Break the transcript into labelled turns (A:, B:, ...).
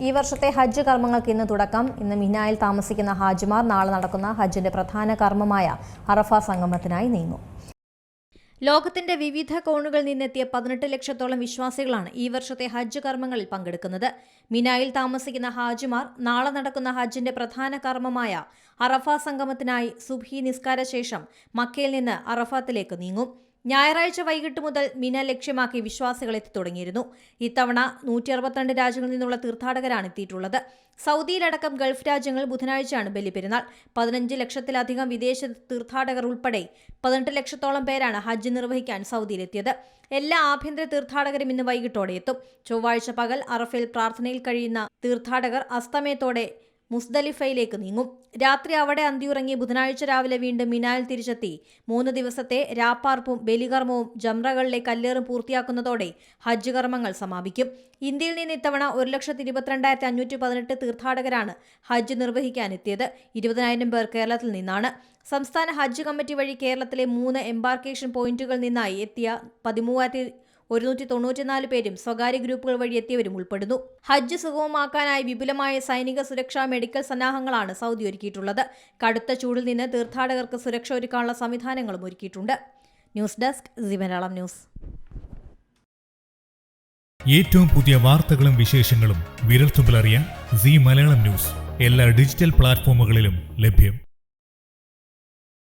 A: ഈ വർഷത്തെ ഹജ്ജ് കർമ്മങ്ങൾക്ക് ഇന്ന് തുടക്കം. ഇന്ന് മിനായിൽ താമസിക്കുന്ന ഹാജിമാർ നാളെ നടക്കുന്ന ഹജ്ജിന്റെ പ്രധാന കർമ്മമായ അറഫ സംഗമത്തിനായി നീങ്ങും. ലോകത്തിന്റെ വിവിധ കോണുകളിൽ നിന്നെത്തിയ 18 ലക്ഷത്തോളം വിശ്വാസികളാണ് ഈ വർഷത്തെ ഹജ്ജ് കർമ്മങ്ങളിൽ പങ്കെടുക്കുന്നത്. മിനായിൽ താമസിക്കുന്ന ഹാജിമാർ നാളെ നടക്കുന്ന ഹജ്ജിന്റെ പ്രധാന കർമ്മമായ അറഫ സംഗമത്തിനായി സുബ്ഹി നിസ്കാര ശേഷം മക്കയിൽ നിന്ന് അറഫാത്തിലേക്ക് നീങ്ങും. ഞായറാഴ്ച വൈകിട്ട് മുതൽ മിന ലക്ഷ്യമാക്കി വിശ്വാസികൾ എത്തിത്തുടങ്ങിയിരുന്നു. ഇത്തവണ 162 രാജ്യങ്ങളിൽ നിന്നുള്ള തീർത്ഥാടകരാണ് എത്തിയിട്ടുള്ളത്. സൗദിയിലടക്കം ഗൾഫ് രാജ്യങ്ങൾ ബുധനാഴ്ചയാണ് ബലിപെരുന്നാൾ. 15 ലക്ഷത്തിലധികം വിദേശ തീർത്ഥാടകർ ഉൾപ്പെടെ 18 ലക്ഷത്തോളം പേരാണ് ഹജ്ജ് നിർവഹിക്കാൻ സൗദിയിലെത്തിയത്. എല്ലാ ആഭ്യന്തര തീർത്ഥാടകരും ഇന്ന് വൈകിട്ടോടെ എത്തും. ചൊവ്വാഴ്ച പകൽ അറഫയിൽ പ്രാർത്ഥനയിൽ കഴിയുന്ന തീർത്ഥാടകർ അസ്തമയത്തോടെ മുസ്ദലിഫയിലേക്ക് നീങ്ങും. രാത്രി അവിടെ അന്തിയുറങ്ങി ബുധനാഴ്ച രാവിലെ വീണ്ടും മിനായിൽ തിരിച്ചെത്തി 3 ദിവസത്തെ രാപ്പാർപ്പും ബലികർമ്മവും ജംറകളിലെ കല്ലേറും പൂർത്തിയാക്കുന്നതോടെ ഹജ്ജ് കർമ്മങ്ങൾ സമാപിക്കും. ഇന്ത്യയിൽ നിന്ന് ഇത്തവണ 1,22,518 തീർത്ഥാടകരാണ് ഹജ്ജ് നിർവഹിക്കാനെത്തിയത്. 20,000 പേർ കേരളത്തിൽ നിന്നാണ്. സംസ്ഥാന ഹജ്ജ് കമ്മിറ്റി വഴി കേരളത്തിലെ 3 എംബാർക്കേഷൻ പോയിന്റുകളിൽ നിന്നായി എത്തിയ 13,194 പേരും സ്വകാര്യ ഗ്രൂപ്പുകൾ വഴി എത്തിയവരും ഉൾപ്പെടുന്നു. ഹജ്ജ് സുഗമമാക്കാനായി വിപുലമായ സൈനിക സുരക്ഷാ മെഡിക്കൽ സന്നാഹങ്ങളാണ് സൗദി ഒരുക്കിയിട്ടുള്ളത്. കടുത്ത ചൂടിൽ നിന്ന് തീർത്ഥാടകർക്ക് സുരക്ഷ ഒരുക്കാനുള്ള സംവിധാനങ്ങളും ഒരുക്കിയിട്ടുണ്ട്. News desk C Malayalam news.
B: ഏറ്റവും പുതിയ വാർത്തകളും വിശേഷങ്ങളും വിരൽത്തുമ്പിലറിയാൻ സി മലയാളം ന്യൂസ് എല്ലാ ഡിജിറ്റൽ പ്ലാറ്റ്ഫോമുകളിലും ലഭ്യം.